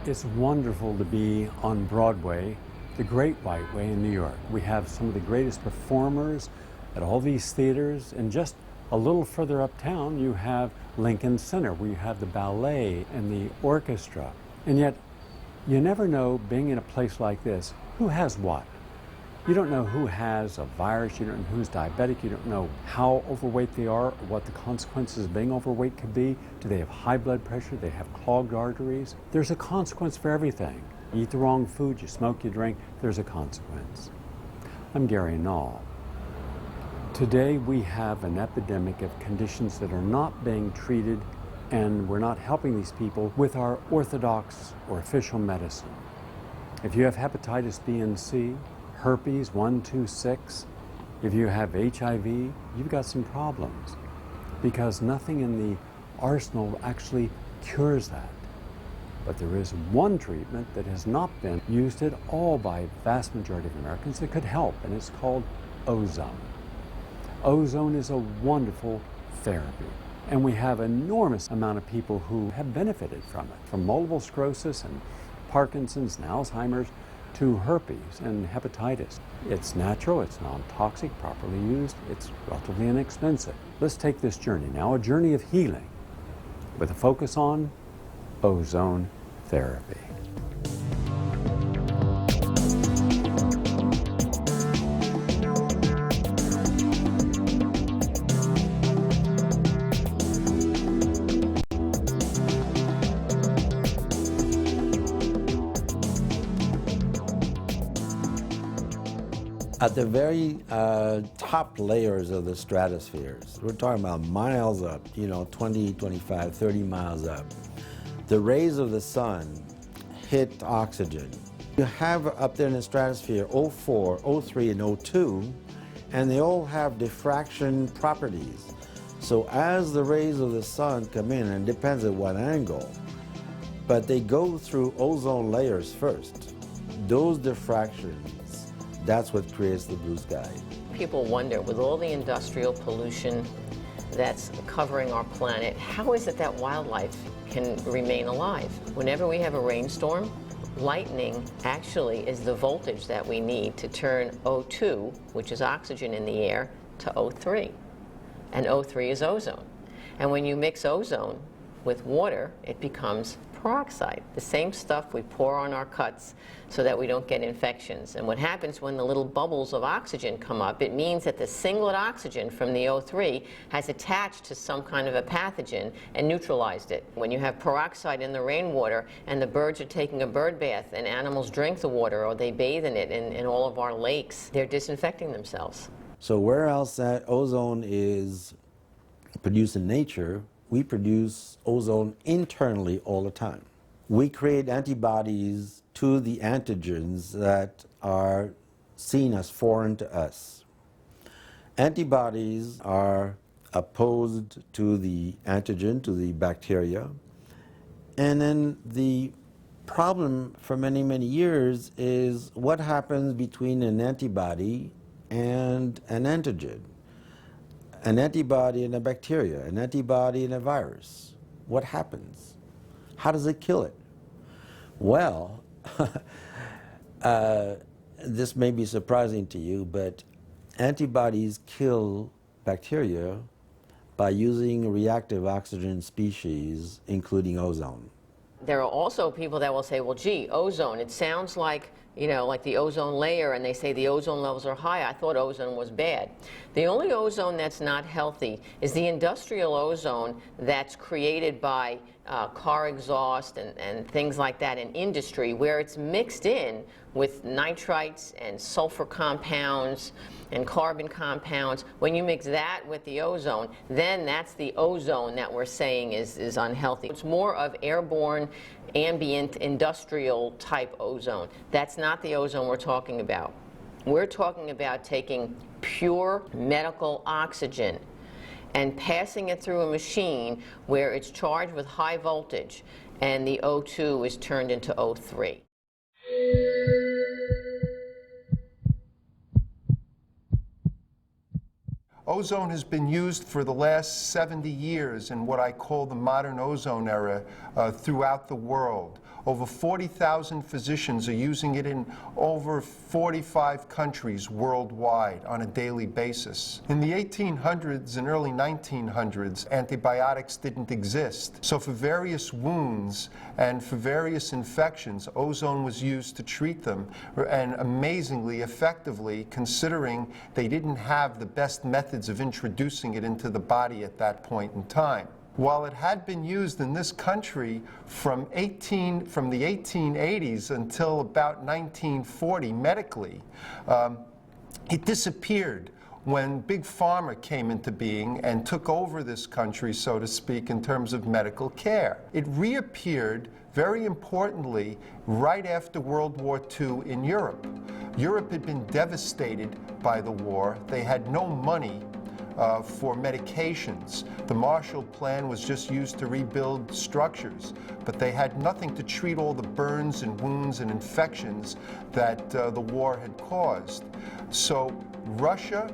It's wonderful to be on Broadway, the Great White Way in New York. We have some of the greatest performers at all these theaters, and just a little further uptown you have Lincoln Center, where you have the ballet and the orchestra. And yet, you never know, being in a place like this, who has what. You don't know who has a virus, you don't know who's diabetic, you don't know how overweight they are, or what the consequences of being overweight could be. Do they have high blood pressure? Do they have clogged arteries? There's a consequence for everything. You eat the wrong food, you smoke, you drink, there's a consequence. I'm Gary Null. Today we have an epidemic of conditions that are not being treated, and we're not helping these people with our orthodox or official medicine. If you have hepatitis B and C, herpes 1, 2, 6, if you have HIV, you've got some problems, because nothing in the arsenal actually cures that. But there is one treatment that has not been used at all by a vast majority of Americans that could help, and it's called ozone. Ozone is a wonderful therapy, and we have an enormous amount of people who have benefited from it, from multiple sclerosis and Parkinson's and Alzheimer's to herpes and hepatitis. It's natural, it's non-toxic, properly used, it's relatively inexpensive. Let's take this journey now, a journey of healing with a focus on ozone therapy. At the very top layers of the stratospheres, we're talking about miles up, 20, 25, 30 miles up, the rays of the sun hit oxygen. You have up there in the stratosphere O4, O3, and O2, and they all have diffraction properties. So as the rays of the sun come in, and it depends at what angle, but they go through ozone layers first. Those diffractions, that's what creates the blue sky. People wonder, with all the industrial pollution that's covering our planet, how is it that wildlife can remain alive? Whenever we have a rainstorm, lightning actually is the voltage that we need to turn O2, which is oxygen in the air, to O3. And O3 is ozone. And when you mix ozone with water, it becomes peroxide, the same stuff we pour on our cuts so that we don't get infections. And what happens when the little bubbles of oxygen come up, it means that the singlet oxygen from the O3 has attached to some kind of a pathogen and neutralized it. When you have peroxide in the rainwater and the birds are taking a bird bath and animals drink the water or they bathe in it in all of our lakes, they're disinfecting themselves. So where else that ozone is produced in nature, we produce ozone internally all the time. We create antibodies to the antigens that are seen as foreign to us. Antibodies are opposed to the antigen, to the bacteria, and then the problem for many, many years is what happens between an antibody and an antigen. An antibody and a bacteria, an antibody and a virus. What happens? How does it kill it? Well, this may be surprising to you, but antibodies kill bacteria by using reactive oxygen species, including ozone. There are also people that will say, well, gee, ozone, it sounds like, like the ozone layer, and they say the ozone levels are high. I thought ozone was bad. The only ozone that's not healthy is the industrial ozone that's created by car exhaust and things like that in industry, where it's mixed in with nitrites and sulfur compounds and carbon compounds. When you mix that with the ozone, then that's the ozone that we're saying is unhealthy. It's more of airborne, ambient, industrial type ozone. That's not the ozone we're talking about. We're talking about taking pure medical oxygen and passing it through a machine where it's charged with high voltage and the O2 is turned into O3. Ozone has been used for the last 70 years in what I call the modern ozone era throughout the world. Over 40,000 physicians are using it in over 45 countries worldwide on a daily basis. In the 1800s and early 1900s, antibiotics didn't exist. So for various wounds and for various infections, ozone was used to treat them, and amazingly effectively, considering they didn't have the best methods of introducing it into the body at that point in time. While it had been used in this country from the 1880s until about 1940 medically, it disappeared when Big Pharma came into being and took over this country, so to speak, in terms of medical care. It reappeared, very importantly, right after World War II in Europe. Europe had been devastated by the war. They had no money for medications. The Marshall Plan was just used to rebuild structures, but they had nothing to treat all the burns and wounds and infections that the war had caused. So Russia,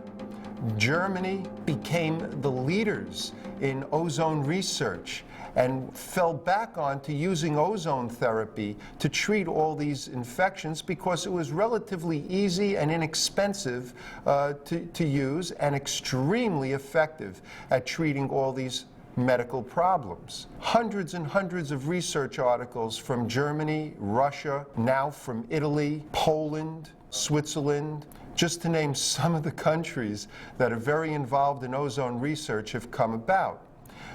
Germany became the leaders in ozone research and fell back on to using ozone therapy to treat all these infections because it was relatively easy and inexpensive to use and extremely effective at treating all these medical problems. Hundreds and hundreds of research articles from Germany, Russia, now from Italy, Poland, Switzerland, just to name some of the countries that are very involved in ozone research, have come about.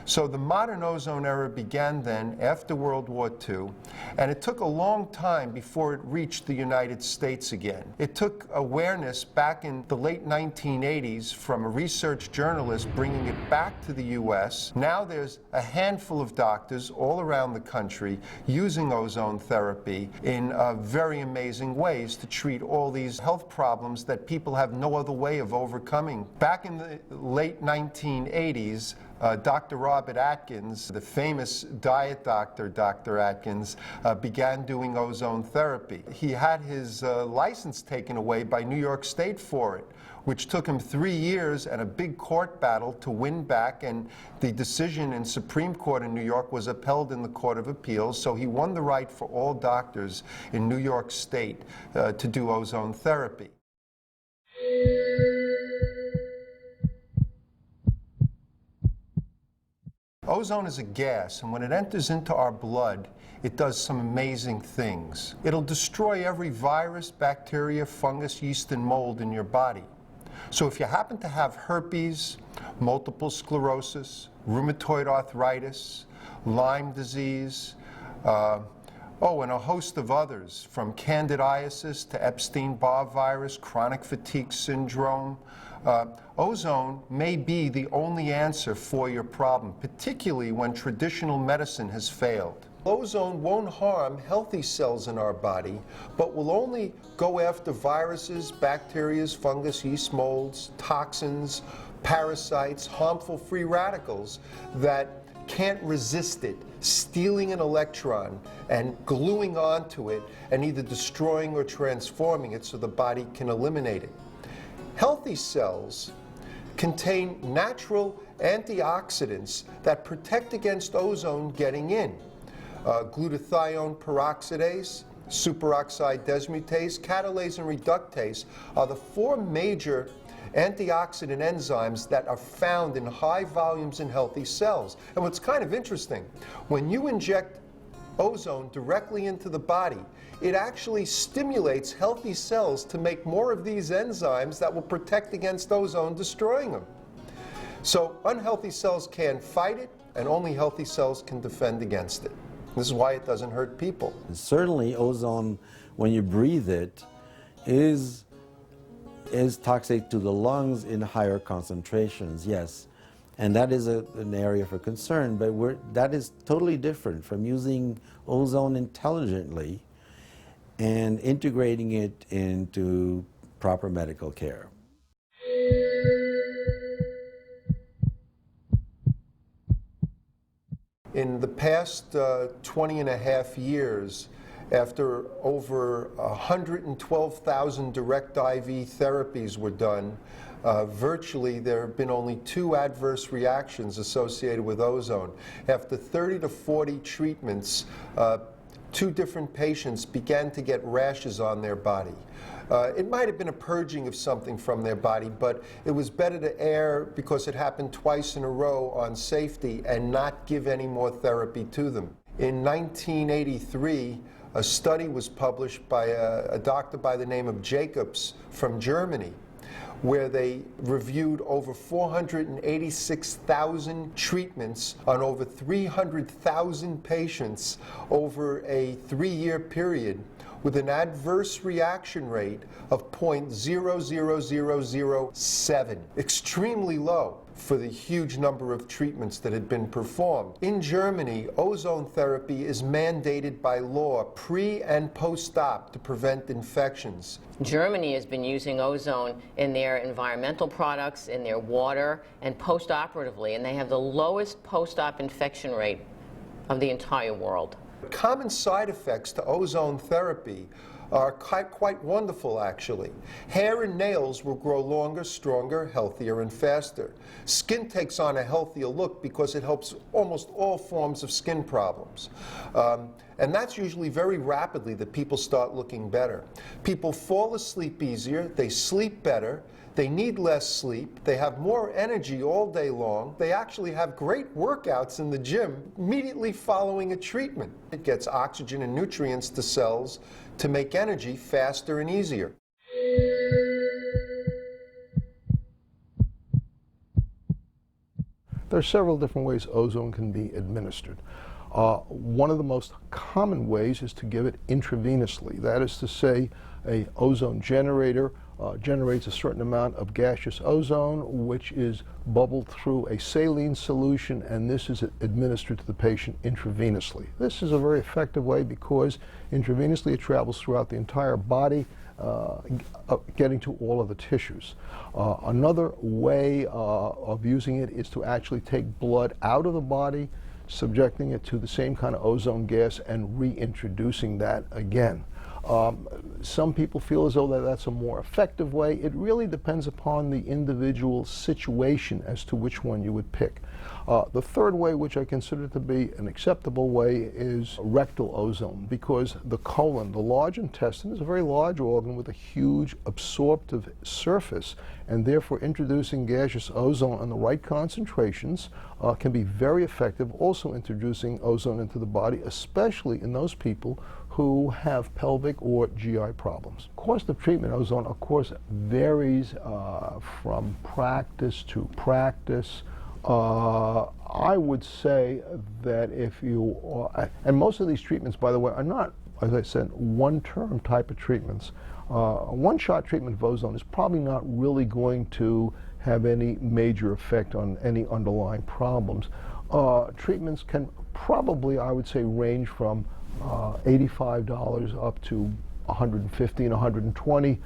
So the modern ozone era began then after World War II, and it took a long time before it reached the United States again. It took awareness back in the late 1980s from a research journalist bringing it back to the US. Now there's a handful of doctors all around the country using ozone therapy in very amazing ways to treat all these health problems that people have no other way of overcoming. Back in the late 1980s, Dr. Robert Atkins, the famous diet doctor, Dr. Atkins, began doing ozone therapy. He had his license taken away by New York State for it, which took him 3 years and a big court battle to win back, and the decision in Supreme Court in New York was upheld in the Court of Appeals, so he won the right for all doctors in New York State to do ozone therapy. Ozone is a gas, and when it enters into our blood, it does some amazing things. It'll destroy every virus, bacteria, fungus, yeast, and mold in your body. So if you happen to have herpes, multiple sclerosis, rheumatoid arthritis, Lyme disease, and a host of others, from candidiasis to Epstein-Barr virus, chronic fatigue syndrome, ozone may be the only answer for your problem, particularly when traditional medicine has failed. Ozone won't harm healthy cells in our body, but will only go after viruses, bacteria, fungus, yeast, molds, toxins, parasites, harmful free radicals that can't resist it, stealing an electron and gluing onto it and either destroying or transforming it so the body can eliminate it. Healthy cells contain natural antioxidants that protect against ozone getting in. Glutathione peroxidase, superoxide dismutase, catalase, and reductase are the 4 major antioxidant enzymes that are found in high volumes in healthy cells. And what's kind of interesting, when you inject ozone directly into the body, it actually stimulates healthy cells to make more of these enzymes that will protect against ozone destroying them. So unhealthy cells can't fight it, and only healthy cells can defend against it. This is why it doesn't hurt people. Certainly ozone, when you breathe it, is toxic to the lungs in higher concentrations, yes. And that is an area for concern, but that is totally different from using ozone intelligently and integrating it into proper medical care. In the past 20 and a half years, after over 112,000 direct IV therapies were done, virtually there have been only 2 adverse reactions associated with ozone. After 30 to 40 treatments, two different patients began to get rashes on their body. It might have been a purging of something from their body, but it was better to err because it happened twice in a row on safety and not give any more therapy to them. In 1983, a study was published by a doctor by the name of Jacobs from Germany, where they reviewed over 486,000 treatments on over 300,000 patients over a 3-year period, with an adverse reaction rate of 0.00007, extremely low for the huge number of treatments that had been performed. In Germany, ozone therapy is mandated by law pre and post-op to prevent infections. Germany has been using ozone in their environmental products, in their water, and post-operatively, and they have the lowest post-op infection rate of the entire world. Common side effects to ozone therapy are quite wonderful, actually. Hair and nails will grow longer, stronger, healthier, and faster. Skin takes on a healthier look because it helps almost all forms of skin problems. And that's usually very rapidly that people start looking better. People fall asleep easier, they sleep better, they need less sleep, they have more energy all day long, they actually have great workouts in the gym immediately following a treatment. It gets oxygen and nutrients to cells to make energy faster and easier. There are several different ways ozone can be administered. One of the most common ways is to give it intravenously. That is to say, a ozone generator generates a certain amount of gaseous ozone, which is bubbled through a saline solution, and this is administered to the patient intravenously. This is a very effective way because intravenously it travels throughout the entire body, getting to all of the tissues. Another way of using it is to actually take blood out of the body, subjecting it to the same kind of ozone gas and reintroducing that again. Some people feel as though that's a more effective way. It really depends upon the individual situation as to which one you would pick. The third way, which I consider to be an acceptable way, is rectal ozone, because the colon, the large intestine, is a very large organ with a huge absorptive surface, and therefore introducing gaseous ozone in the right concentrations can be very effective, also introducing ozone into the body, especially in those people who have pelvic or GI problems. Cost of treatment ozone, of course, varies from practice to practice. I would say that if you, and most of these treatments, by the way, are not, as I said, one-term type of treatments. A one-shot treatment of ozone is probably not really going to have any major effect on any underlying problems. Treatments can probably, I would say, range from $85 up to $150 and $120,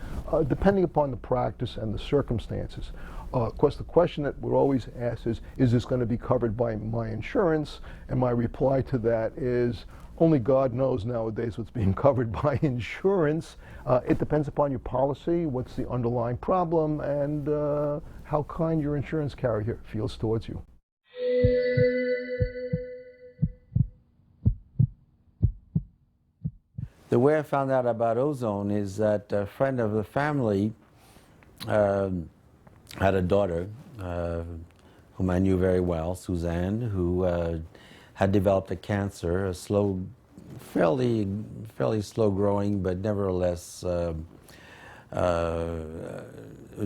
depending upon the practice and the circumstances. Of course, the question that we're always asked is this going to be covered by my insurance? And my reply to that is, only God knows nowadays what's being covered by insurance. It depends upon your policy, what's the underlying problem, and how kind your insurance carrier feels towards you. The way I found out about ozone is that a friend of the family had a daughter whom I knew very well, Suzanne, who had developed a cancer, a slow, fairly slow growing, but nevertheless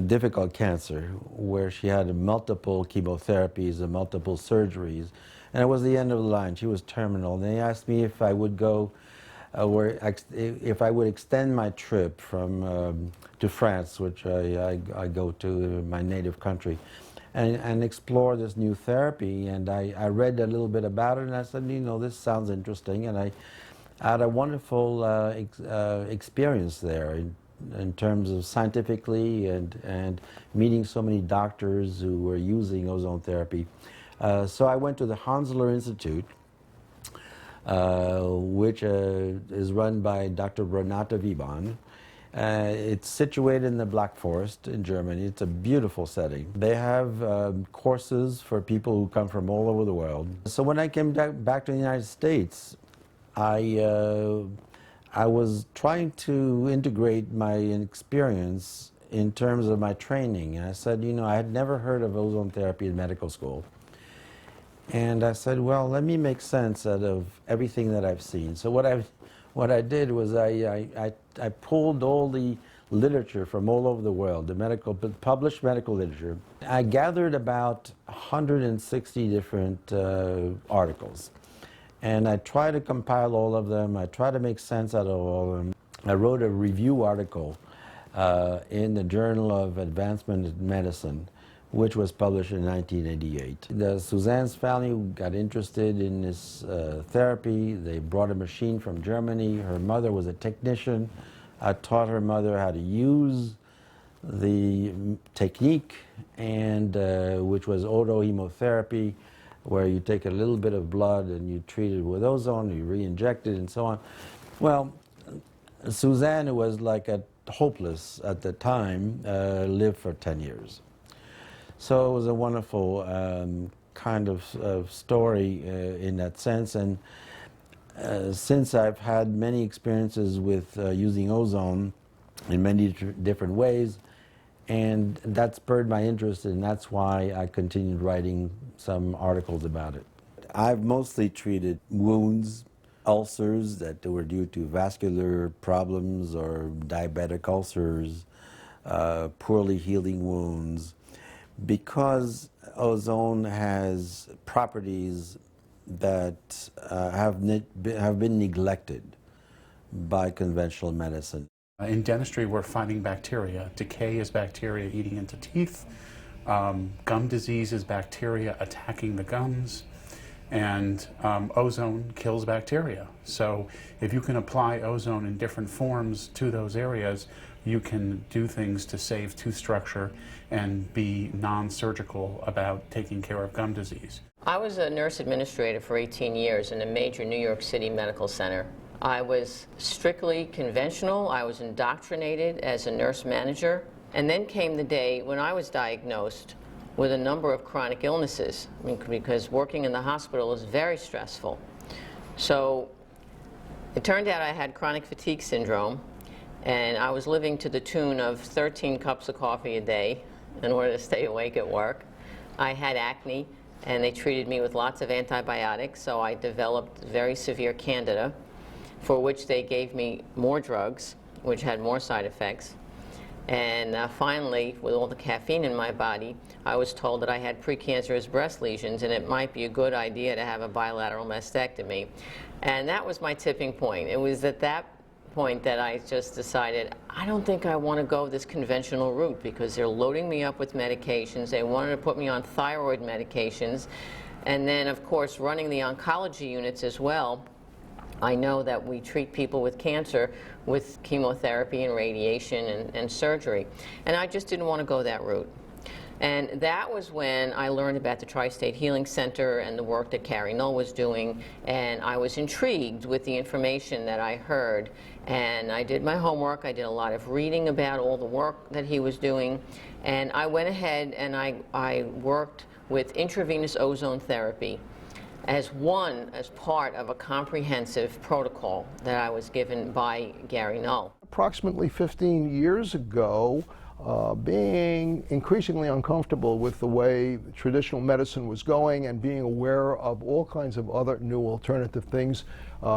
difficult cancer, where she had multiple chemotherapies and multiple surgeries, and it was the end of the line. She was terminal. And they asked me if I would go, if I would extend my trip from to France, which I go to, my native country, and explore this new therapy. And I read a little bit about it, and I said, you know, this sounds interesting. And I had a wonderful experience there in terms of scientifically and meeting so many doctors who were using ozone therapy. So I went to the Hansler Institute, which is run by Dr. Renate Wiebahn. It's situated in the Black Forest in Germany. It's a beautiful setting. They have courses for people who come from all over the world. So when I came back to the United States, I was trying to integrate my experience in terms of my training. And I said, you know, I had never heard of ozone therapy in medical school. And I said, well, let me make sense out of everything that I've seen. So what I did was I pulled all the literature from all over the world, the published medical literature. I gathered about 160 different articles. And I tried to compile all of them. I tried to make sense out of all of them. I wrote a review article in the Journal of Advancement in Medicine, which was published in 1988. Suzanne's family got interested in this therapy. They brought a machine from Germany. Her mother was a technician. I taught her mother how to use the technique, and which was autohemotherapy, where you take a little bit of blood and you treat it with ozone, you re-inject it, and so on. Well, Suzanne, who was like hopeless at the time, lived for 10 years. So it was a wonderful kind of story in that sense. And since I've had many experiences with using ozone in many different ways, and that spurred my interest, and that's why I continued writing some articles about it. I've mostly treated wounds, ulcers that were due to vascular problems or diabetic ulcers, poorly healing wounds, because ozone has properties that have been neglected by conventional medicine. In dentistry, we're finding bacteria. Decay is bacteria eating into teeth. Gum disease is bacteria attacking the gums. And ozone kills bacteria. So if you can apply ozone in different forms to those areas, you can do things to save tooth structure and be non-surgical about taking care of gum disease. I was a nurse administrator for 18 years in a major New York City medical center. I was strictly conventional. I was indoctrinated as a nurse manager. And then came the day when I was diagnosed with a number of chronic illnesses, because working in the hospital is very stressful. So it turned out I had chronic fatigue syndrome, and I was living to the tune of 13 cups of coffee a day in order to stay awake at work. I had acne, and they treated me with lots of antibiotics, so I developed very severe candida, for which they gave me more drugs, which had more side effects. And finally, with all the caffeine in my body, I was told that I had precancerous breast lesions and it might be a good idea to have a bilateral mastectomy. And that was my tipping point. It was at that point that I just decided, I don't think I want to go this conventional route, because they're loading me up with medications. They wanted to put me on thyroid medications. And then, of course, running the oncology units as well. I know that we treat people with cancer with chemotherapy and radiation and surgery. And I just didn't want to go that route. And that was when I learned about the Tri-State Healing Center and the work that Null was doing. And I was intrigued with the information that I heard. And I did my homework. I did a lot of reading about all the work that he was doing. And I went ahead and I worked with intravenous ozone therapy as part of a comprehensive protocol that I was given by Null. Approximately 15 years ago, being increasingly uncomfortable with the way traditional medicine was going and being aware of all kinds of other new alternative things,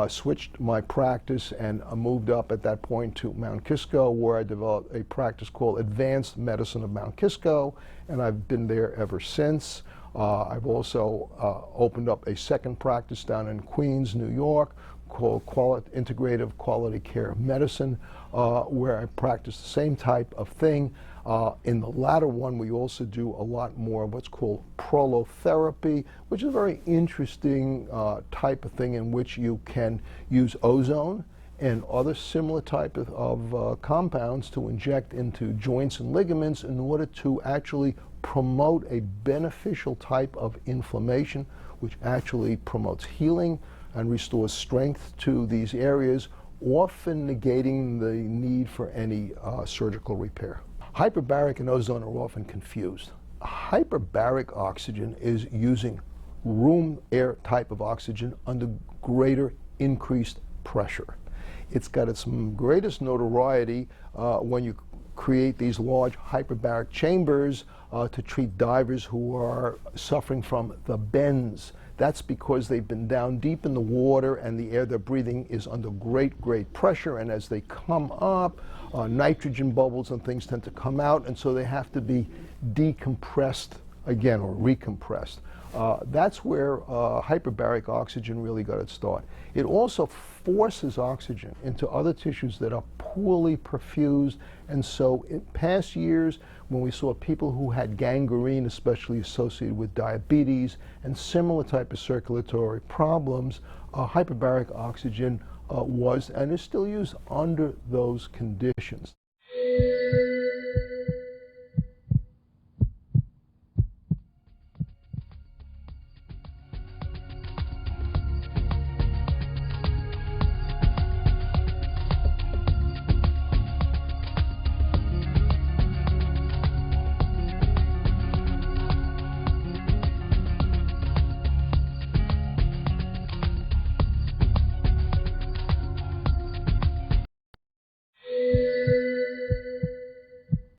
switched my practice and moved up at that point to Mount Kisco, where I developed a practice called Advanced Medicine of Mount Kisco, and I've been there ever since. I've also opened up a second practice down in Queens, New York, called Integrative Quality Care Medicine, where I practice the same type of thing. In the latter one, we also do a lot more of what's called prolotherapy, which is a very interesting type of thing in which you can use ozone and other similar type of compounds to inject into joints and ligaments in order to actually promote a beneficial type of inflammation, which actually promotes healing and restores strength to these areas, often negating the need for any surgical repair. Hyperbaric and ozone are often confused. Hyperbaric oxygen is using room air type of oxygen under greater increased pressure. It's got its greatest notoriety when you create these large hyperbaric chambers to treat divers who are suffering from the bends. That's because they've been down deep in the water and the air they're breathing is under great, great pressure, and as they come up, nitrogen bubbles and things tend to come out, and so they have to be decompressed again, or recompressed. That's where hyperbaric oxygen really got its start. It also forces oxygen into other tissues that are poorly perfused, and so in past years, when we saw people who had gangrene, especially associated with diabetes and similar type of circulatory problems, hyperbaric oxygen was and is still used under those conditions.